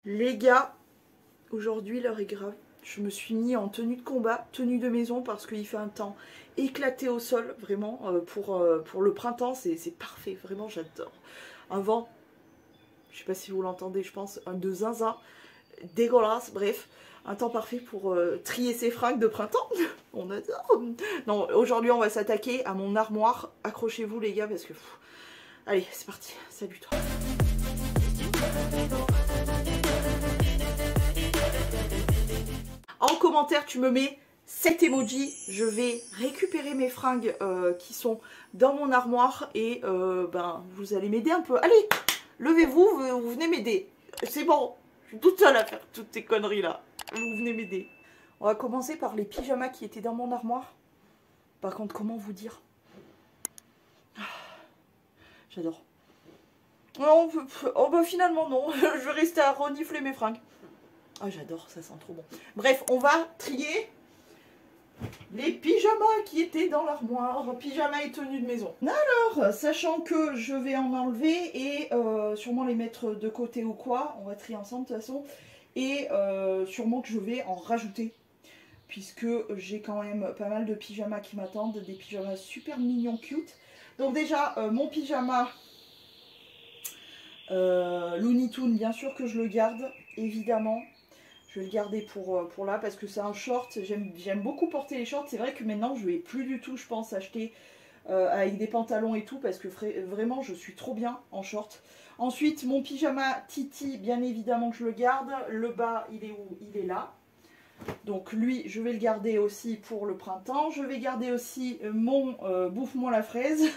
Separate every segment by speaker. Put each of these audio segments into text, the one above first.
Speaker 1: Les gars, aujourd'hui l'heure est grave. Je me suis mis en tenue de combat, tenue de maison parce qu'il fait un temps éclaté au sol, vraiment, pour le printemps, c'est parfait, vraiment j'adore. Un vent, je sais pas si vous l'entendez, je pense, un de zinzin, dégueulasse, bref, un temps parfait pour trier ses fringues de printemps. On adore. Non, aujourd'hui on va s'attaquer à mon armoire, accrochez-vous les gars parce que... Allez, c'est parti, salut toi. En commentaire, tu me mets cet emoji. Je vais récupérer mes fringues qui sont dans mon armoire et ben, vous allez m'aider un peu. Allez, levez-vous, vous venez m'aider. C'est bon, je suis toute seule à faire toutes ces conneries là. Vous venez m'aider. On va commencer par les pyjamas qui étaient dans mon armoire. Par contre, comment vous dire? J'adore. Non, oh bah finalement non, je vais rester à renifler mes fringues. Ah j'adore, ça sent trop bon. Bref, on va trier les pyjamas qui étaient dans l'armoire. Pyjamas et tenues de maison. Alors, sachant que je vais en enlever et sûrement les mettre de côté ou quoi, on va trier ensemble de toute façon. Et sûrement que je vais en rajouter. Puisque j'ai quand même pas mal de pyjamas qui m'attendent. Des pyjamas super mignons, cute. Donc déjà, mon pyjama Looney Tunes, bien sûr que je le garde, évidemment. Je vais le garder pour là parce que c'est un short. J'aime beaucoup porter les shorts. C'est vrai que maintenant je vais plus du tout, je pense, acheter avec des pantalons et tout parce que vraiment je suis trop bien en short. Ensuite, mon pyjama Titi, bien évidemment que je le garde. Le bas, il est où? Il est là. Donc lui, je vais le garder aussi pour le printemps. Je vais garder aussi mon bouffe-moi la fraise.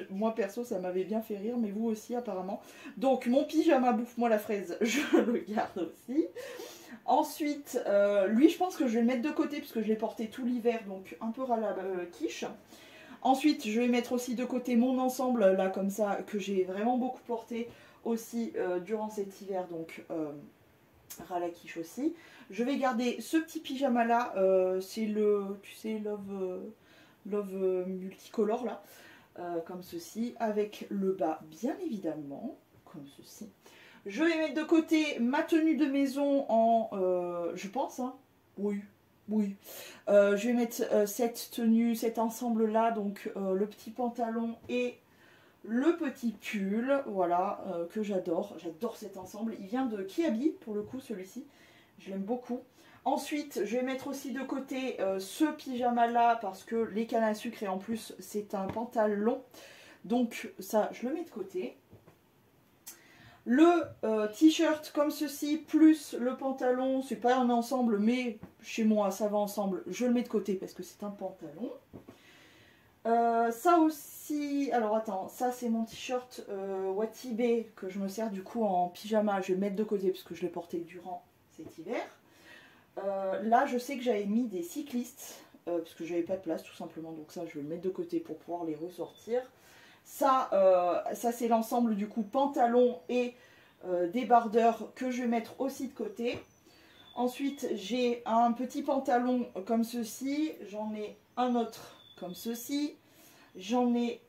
Speaker 1: Moi perso ça m'avait bien fait rire, mais vous aussi apparemment. Donc mon pyjama bouffe-moi la fraise, je le garde aussi. Ensuite, lui je pense que je vais le mettre de côté puisque je l'ai porté tout l'hiver, donc un peu ras la quiche. Ensuite je vais mettre aussi de côté mon ensemble là comme ça, que j'ai vraiment beaucoup porté aussi durant cet hiver, donc ras la quiche aussi. Je vais garder ce petit pyjama là, c'est le, tu sais, Love multicolore là. Comme ceci, avec le bas bien évidemment, comme ceci. Je vais mettre de côté ma tenue de maison en, je pense, hein, oui, oui. Je vais mettre cette tenue, cet ensemble là, donc le petit pantalon et le petit pull, voilà, que j'adore. J'adore cet ensemble. Il vient de Kiabi pour le coup, celui-ci. Je l'aime beaucoup. Ensuite, je vais mettre aussi de côté ce pyjama là parce que les cannes à sucre et en plus c'est un pantalon. Donc ça, je le mets de côté. Le t-shirt comme ceci plus le pantalon, c'est pas un ensemble mais chez moi ça va ensemble. Je le mets de côté parce que c'est un pantalon. Ça aussi, alors attends, ça c'est mon t-shirt Watibé que je me sers du coup en pyjama. Je vais le mettre de côté parce que je l'ai porté durant cet hiver. Là je sais que j'avais mis des cyclistes parce que j'avais pas de place tout simplement, donc ça je vais le mettre de côté pour pouvoir les ressortir. Ça c'est l'ensemble du coup pantalon et débardeur que je vais mettre aussi de côté. Ensuite j'ai un petit pantalon comme ceci, j'en ai un autre comme ceci, j'en ai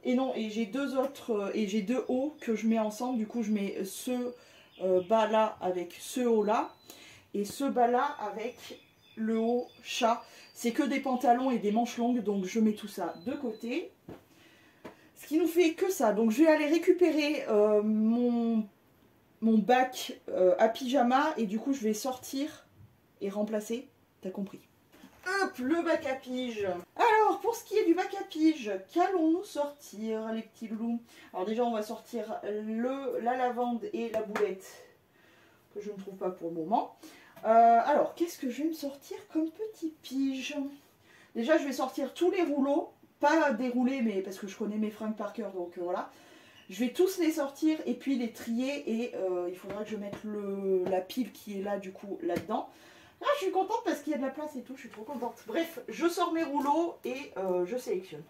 Speaker 1: et j'ai deux autres et j'ai deux hauts que je mets ensemble. Du coup je mets ce bas là avec ce haut là et ce bas là avec le haut chat. C'est que des pantalons et des manches longues, donc je mets tout ça de côté. Ce qui nous fait que ça. Donc je vais aller récupérer mon bac à pyjama et du coup je vais sortir et remplacer. T'as compris. Hop, le bac à pige. Alors, pour ce qui est du bac à pige, qu'allons-nous sortir, les petits loulous? Alors déjà, on va sortir la lavande et la boulette, que je ne trouve pas pour le moment. Alors, qu'est-ce que je vais me sortir comme petit pige? Déjà, je vais sortir tous les rouleaux, pas déroulés, mais parce que je connais mes fringues par cœur, donc voilà. Je vais tous les sortir et puis les trier et il faudra que je mette la pile qui est là, du coup, là-dedans. Ah, je suis contente parce qu'il y a de la place et tout, je suis trop contente. Bref, je sors mes rouleaux et je sélectionne.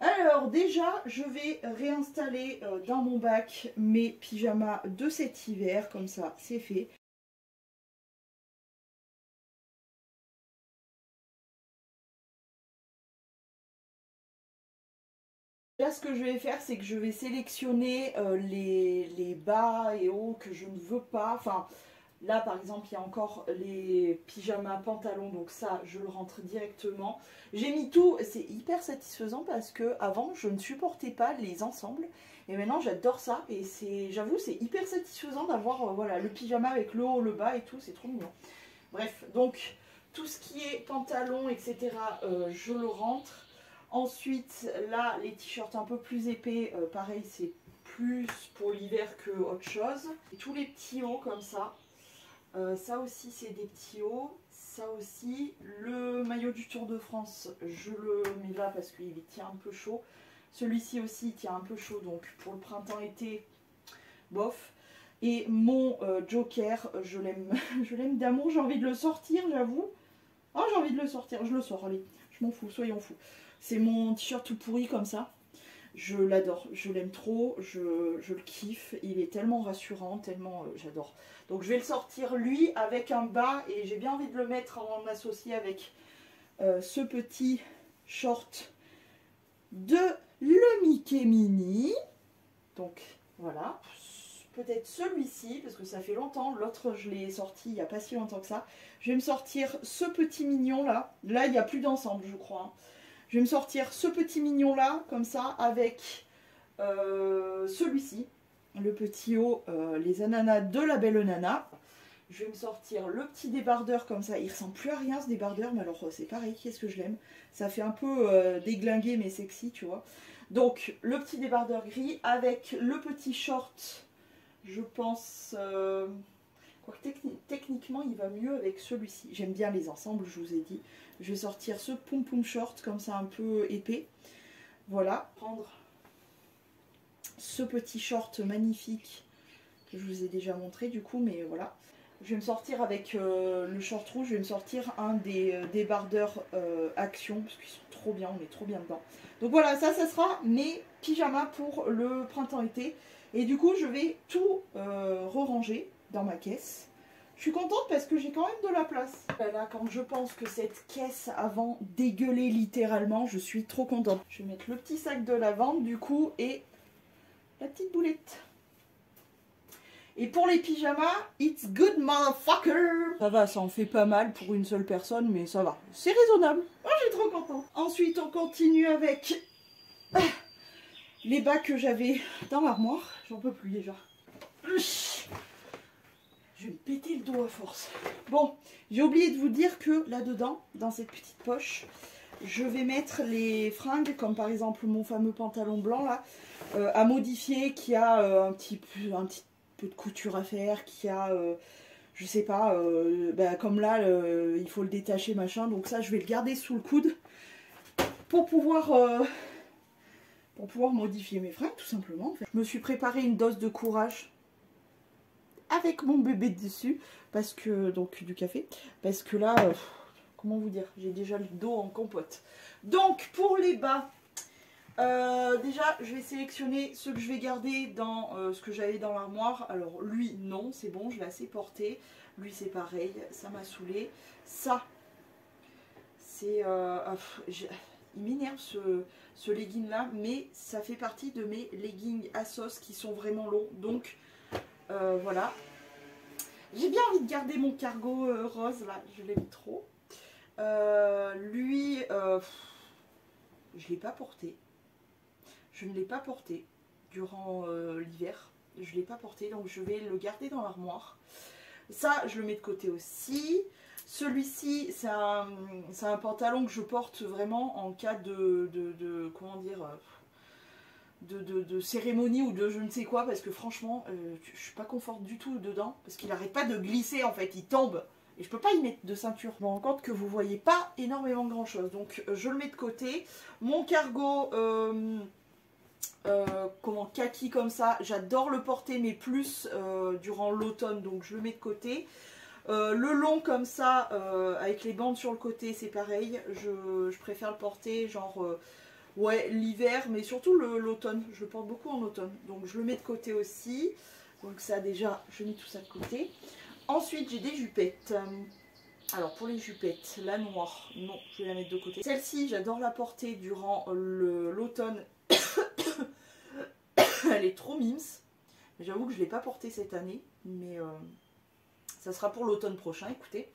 Speaker 1: Alors déjà, je vais réinstaller dans mon bac mes pyjamas de cet hiver, comme ça c'est fait. Là, ce que je vais faire, c'est que je vais sélectionner les bas et hauts que je ne veux pas. Enfin, là, par exemple, il y a encore les pyjamas pantalons, donc ça, je le rentre directement. J'ai mis tout, c'est hyper satisfaisant parce que avant, je ne supportais pas les ensembles. Et maintenant, j'adore ça. Et j'avoue, c'est hyper satisfaisant d'avoir voilà, le pyjama avec le haut, le bas et tout. C'est trop mignon. Bref, donc, tout ce qui est pantalon, etc., je le rentre. Ensuite, là, les t-shirts un peu plus épais, pareil, c'est plus pour l'hiver que autre chose. Et tous les petits hauts comme ça. Ça aussi, c'est des petits hauts. Ça aussi, le maillot du Tour de France, je le mets là parce qu'il tient un peu chaud. Celui-ci aussi, il tient un peu chaud, donc pour le printemps-été, bof. Et mon Joker, je l'aime d'amour, j'ai envie de le sortir, j'avoue. Oh, j'ai envie de le sortir, je le sors, allez, je m'en fous, soyons fous. C'est mon t-shirt tout pourri comme ça. Je l'adore, je l'aime trop, je le kiffe. Il est tellement rassurant, tellement j'adore. Donc je vais le sortir lui avec un bas et j'ai bien envie de le mettre en associé avec ce petit short de le Mickey Mini. Donc voilà, peut-être celui-ci parce que ça fait longtemps. L'autre je l'ai sorti il n'y a pas si longtemps que ça. Je vais me sortir ce petit mignon là. Là il n'y a plus d'ensemble je crois. Hein. Je vais me sortir ce petit mignon là, comme ça, avec celui-ci, le petit haut, les ananas de la belle nana. Je vais me sortir le petit débardeur comme ça, il ressemble plus à rien ce débardeur, mais alors c'est pareil, qu'est-ce que je l'aime. Ça fait un peu déglingué mais sexy, tu vois. Donc le petit débardeur gris avec le petit short, je pense... techniquement, il va mieux avec celui-ci. J'aime bien les ensembles, je vous ai dit. Je vais sortir ce pom-pom short comme ça un peu épais. Voilà. Prendre ce petit short magnifique que je vous ai déjà montré du coup, mais voilà. Je vais me sortir avec le short rouge, je vais me sortir un des débardeurs Action, parce qu'ils sont trop bien, on est trop bien dedans. Donc voilà, ça sera mes pyjamas pour le printemps-été. Et du coup, je vais tout re-ranger dans ma caisse. Je suis contente parce que j'ai quand même de la place. Là, quand je pense que cette caisse avant dégueulait littéralement, je suis trop contente. Je vais mettre le petit sac de lavande du coup et la petite boulette. Et pour les pyjamas, it's good motherfucker. Ça va, ça en fait pas mal pour une seule personne, mais ça va. C'est raisonnable. Oh, je suis trop contente. Ensuite, on continue avec les bas que j'avais dans l'armoire. J'en peux plus déjà. Je vais me péter le dos à force. Bon, j'ai oublié de vous dire que là-dedans, dans cette petite poche, je vais mettre les fringues, comme par exemple mon fameux pantalon blanc là, à modifier, qui a un petit peu de couture à faire, qui a, je sais pas, comme là, il faut le détacher, machin. Donc ça, je vais le garder sous le coude pour pouvoir modifier mes fringues, tout simplement. En fait. Je me suis préparé une dose de courage avec mon bébé dessus, parce que, donc du café, parce que là, comment vous dire, j'ai déjà le dos en compote. Donc pour les bas, déjà je vais sélectionner ceux que je vais garder dans ce que j'avais dans l'armoire. Alors lui non, c'est bon, je l'ai assez porté. Lui c'est pareil, ça m'a saoulé. Ça, c'est... il m'énerve ce legging là, mais ça fait partie de mes leggings ASOS qui sont vraiment longs, donc... voilà. J'ai bien envie de garder mon cargo rose là, je l'aime trop. Lui, je ne l'ai pas porté. Je ne l'ai pas porté durant l'hiver. Je ne l'ai pas porté, donc je vais le garder dans l'armoire. Ça, je le mets de côté aussi. Celui-ci, c'est un pantalon que je porte vraiment en cas de comment dire... De cérémonie ou de je ne sais quoi, parce que franchement je suis pas confort du tout dedans, parce qu'il arrête pas de glisser en fait, il tombe et je peux pas y mettre de ceinture. Je me rends compte que vous voyez pas énormément grand chose, donc je le mets de côté. Mon cargo comment kaki comme ça, j'adore le porter, mais plus durant l'automne, donc je le mets de côté. Le long comme ça avec les bandes sur le côté, c'est pareil, je préfère le porter genre ouais, l'hiver, mais surtout l'automne. Je le porte beaucoup en automne. Donc je le mets de côté aussi. Donc ça déjà, je mets tout ça de côté. Ensuite, j'ai des jupettes. Alors pour les jupettes, la noire, non, je vais la mettre de côté. Celle-ci, j'adore la porter durant l'automne elle est trop mimes. J'avoue que je ne l'ai pas portée cette année, mais ça sera pour l'automne prochain, écoutez.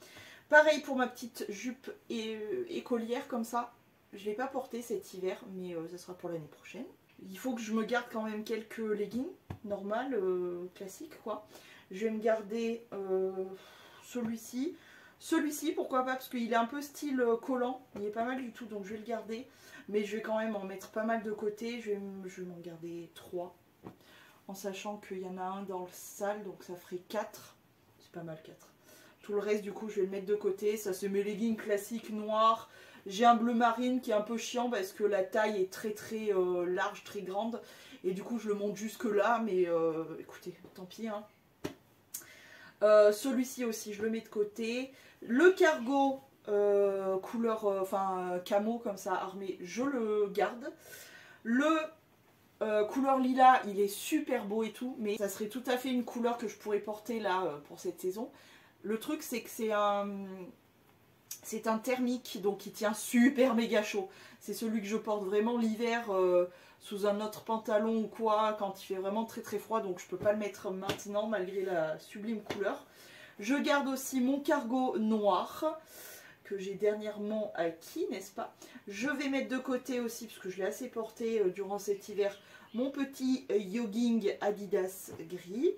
Speaker 1: Pareil pour ma petite jupe écolière comme ça. Je ne l'ai pas portée cet hiver, mais ça sera pour l'année prochaine. Il faut que je me garde quand même quelques leggings, normal, classiques quoi. Je vais me garder celui-ci. Celui-ci, pourquoi pas, parce qu'il est un peu style collant. Il est pas mal du tout, donc je vais le garder. Mais je vais quand même en mettre pas mal de côté. Je vais m'en garder 3. En sachant qu'il y en a un dans le sale, donc ça ferait 4. C'est pas mal 4. Tout le reste, du coup, je vais le mettre de côté. Ça, c'est mes leggings classiques noirs. J'ai un bleu marine qui est un peu chiant parce que la taille est très large, très grande. Et du coup, je le monte jusque là. Mais écoutez, tant pis. Hein. Celui-ci aussi, je le mets de côté. Le cargo couleur, camo comme ça, armé, je le garde. Le couleur lilas, il est super beau et tout. Mais ça serait tout à fait une couleur que je pourrais porter là pour cette saison. Le truc, c'est que c'est un thermique, donc il tient super méga chaud. C'est celui que je porte vraiment l'hiver sous un autre pantalon ou quoi, quand il fait vraiment très froid, donc je peux pas le mettre maintenant malgré la sublime couleur. Je garde aussi mon cargo noir, que j'ai dernièrement acquis, n'est-ce pas? Je vais mettre de côté aussi, parce que je l'ai assez porté durant cet hiver, mon petit jogging Adidas gris.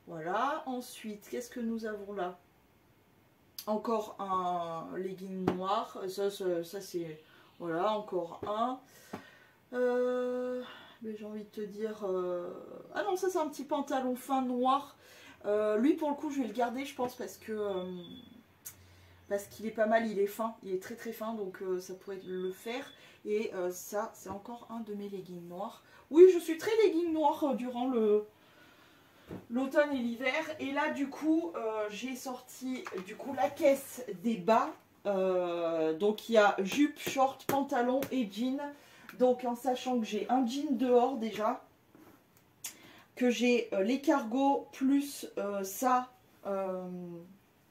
Speaker 1: Voilà, ensuite, qu'est-ce que nous avons là? Encore un legging noir, ça c'est, voilà, encore un. Mais j'ai envie de te dire, ah non, ça c'est un petit pantalon fin noir. Lui pour le coup je vais le garder je pense parce qu'il est pas mal, il est fin, il est très fin, donc ça pourrait le faire. Et ça c'est encore un de mes leggings noirs. Oui, je suis très legging noir durant l'automne et l'hiver. Et là du coup j'ai sorti du coup la caisse des bas. Donc il y a jupe, short, pantalon et jean. Donc en sachant que j'ai un jean dehors déjà, que j'ai les cargos plus ça,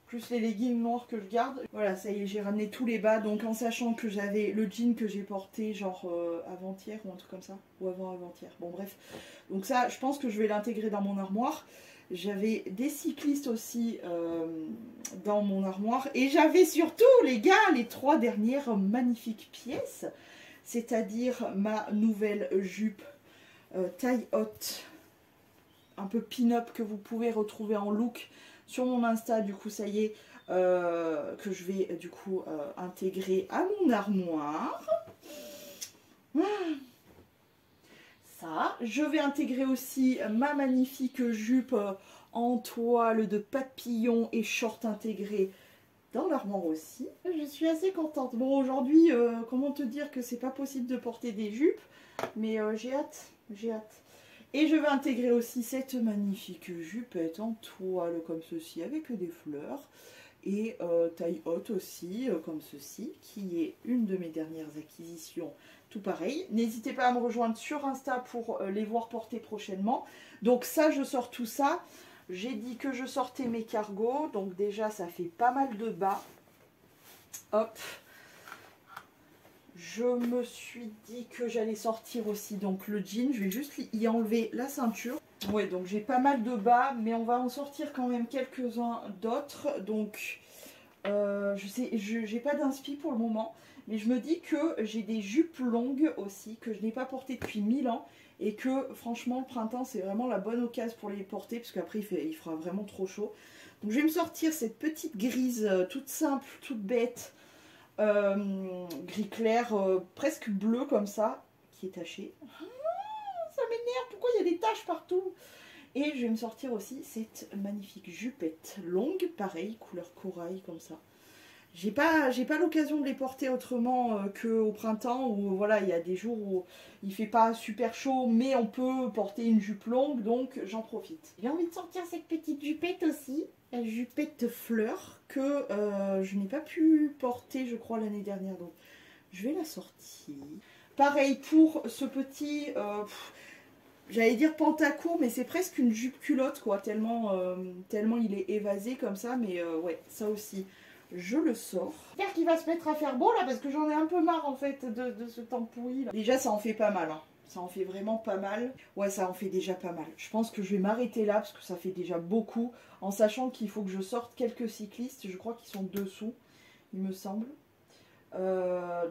Speaker 1: plus les leggings noirs que je garde. Voilà, ça y est, j'ai ramené tous les bas. Donc en sachant que j'avais le jean que j'ai porté genre avant-hier ou un truc comme ça, ou avant-avant-hier, bon bref. Donc ça, je pense que je vais l'intégrer dans mon armoire. J'avais des cyclistes aussi dans mon armoire. Et j'avais surtout, les gars, les 3 dernières magnifiques pièces. C'est-à-dire ma nouvelle jupe taille haute, un peu pin-up, que vous pouvez retrouver en look sur mon Insta. Du coup, ça y est, que je vais du coup intégrer à mon armoire. Ça, je vais intégrer aussi ma magnifique jupe en toile de papillon et short intégré dans l'armoire aussi. Je suis assez contente. Bon, aujourd'hui, comment te dire que c'est pas possible de porter des jupes, mais j'ai hâte, j'ai hâte. Et je vais intégrer aussi cette magnifique jupette en toile comme ceci avec des fleurs. Et taille haute aussi, comme ceci, qui est une de mes dernières acquisitions, tout pareil. N'hésitez pas à me rejoindre sur Insta pour les voir porter prochainement. Donc ça, je sors tout ça. J'ai dit que je sortais mes cargos, donc déjà ça fait pas mal de bas. Hop. Je me suis dit que j'allais sortir aussi donc le jean. Je vais juste y enlever la ceinture. Ouais, donc j'ai pas mal de bas, mais on va en sortir quand même quelques-uns d'autres. Donc je sais, j'ai pas d'inspi pour le moment, mais je me dis que j'ai des jupes longues aussi que je n'ai pas portées depuis 1000 ans. Et que franchement le printemps c'est vraiment la bonne occasion pour les porter, parce qu'après il fera vraiment trop chaud. Donc je vais me sortir cette petite grise toute simple, toute bête, gris clair, presque bleu comme ça, qui est tachée. Ça m'énerve, pourquoi il y a des taches partout? Et je vais me sortir aussi cette magnifique jupette longue, pareil, couleur corail comme ça. J'ai pas l'occasion de les porter autrement qu'au printemps, où voilà, il y a des jours où il fait pas super chaud, mais on peut porter une jupe longue, donc j'en profite. J'ai envie de sortir cette petite jupette aussi, la jupette fleur, que je n'ai pas pu porter, je crois, l'année dernière, donc je vais la sortir. Pareil pour ce petit, j'allais dire pantacourt, mais c'est presque une jupe culotte, quoi, tellement il est évasé comme ça, mais ouais, ça aussi. Je le sors. J'espère qu'il va se mettre à faire beau là, parce que j'en ai un peu marre en fait de ce temps pourri là. Déjà ça en fait pas mal, hein. Ça en fait vraiment pas mal. Ouais, ça en fait déjà pas mal. Je pense que je vais m'arrêter là parce que ça fait déjà beaucoup. En sachant qu'il faut que je sorte quelques cyclistes. Je crois qu'ils sont dessous, il me semble.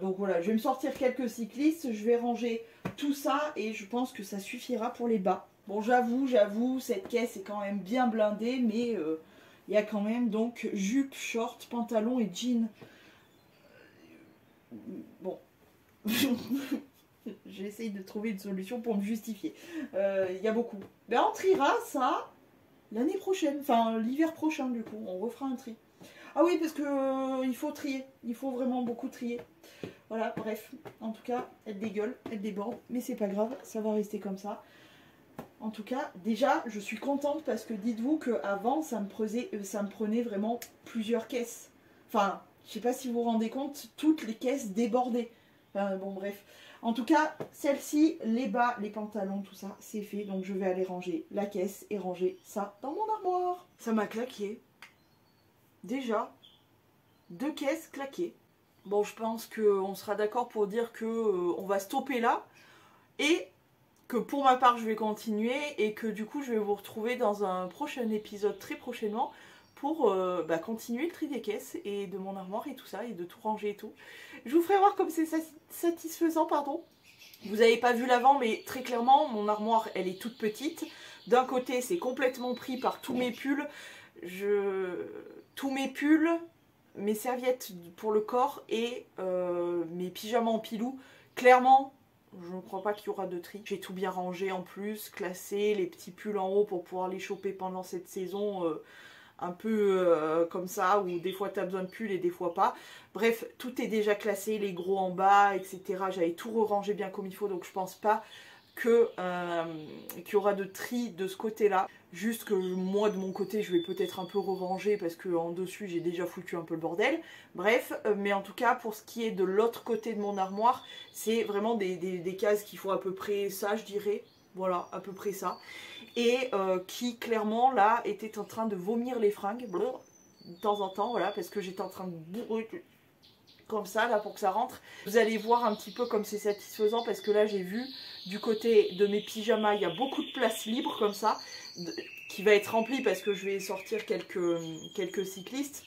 Speaker 1: Donc voilà, je vais me sortir quelques cyclistes. Je vais ranger tout ça et je pense que ça suffira pour les bas. Bon, j'avoue, cette caisse est quand même bien blindée. Mais il y a quand même donc jupe, short, pantalon et jean. Bon. J'essaye de trouver une solution pour me justifier. Il y a beaucoup. Ben, on triera ça l'année prochaine. Enfin, l'hiver prochain, du coup. On refera un tri. Ah oui, parce que il faut trier. Il faut vraiment beaucoup trier. Voilà, bref. En tout cas, elle dégueule, elle déborde. Mais c'est pas grave, ça va rester comme ça. En tout cas, déjà, je suis contente parce que dites-vous qu'avant, ça me prenait vraiment plusieurs caisses. Enfin, je sais pas si vous vous rendez compte, toutes les caisses débordaient. Enfin, bon, bref. En tout cas, celle-ci, les bas, les pantalons, tout ça, c'est fait. Donc, je vais aller ranger la caisse et ranger ça dans mon armoire. Ça m'a claqué. Déjà, 2 caisses claquées. Bon, je pense qu'on sera d'accord pour dire qu'on va stopper là. Et que pour ma part, je vais continuer. Et que du coup, je vais vous retrouver dans un prochain épisode très prochainement pour continuer le tri des caisses et de mon armoire et tout ça, et de tout ranger et tout. Je vous ferai voir comme c'est satisfaisant, pardon. Vous n'avez pas vu l'avant, mais très clairement, mon armoire, elle est toute petite. D'un côté, c'est complètement pris par tous mes pulls. Tous mes pulls, mes serviettes pour le corps et mes pyjamas en pilou. Clairement, je ne crois pas qu'il y aura de tri. J'ai tout bien rangé en plus, classé, les petits pulls en haut pour pouvoir les choper pendant cette saison. Un peu comme ça, où des fois tu as besoin de pull et des fois pas. Bref, tout est déjà classé, les gros en bas, etc. J'avais tout rangé bien comme il faut, donc je pense pas qu'il y aura de tri de ce côté-là. Juste que moi, de mon côté, je vais peut-être un peu re-ranger parce qu'en dessus, j'ai déjà foutu un peu le bordel. Bref, mais en tout cas, pour ce qui est de l'autre côté de mon armoire, c'est vraiment des cases qui font à peu près ça, je dirais. Voilà, à peu près ça. Et qui clairement là était en train de vomir les fringues de temps en temps, voilà, parce que j'étais en train de bourrer comme ça là pour que ça rentre. Vous allez voir un petit peu comme c'est satisfaisant parce que là j'ai vu du côté de mes pyjamas il y a beaucoup de place libre comme ça qui va être remplie parce que je vais sortir quelques cyclistes,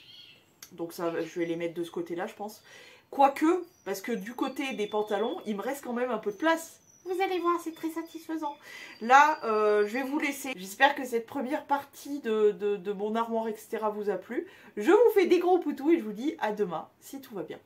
Speaker 1: donc ça je vais les mettre de ce côté là je pense, quoique parce que du côté des pantalons il me reste quand même un peu de place. Vous allez voir, c'est très satisfaisant. Là, je vais vous laisser. J'espère que cette première partie de mon armoire, etc. vous a plu. Je vous fais des gros poutous et je vous dis à demain, si tout va bien.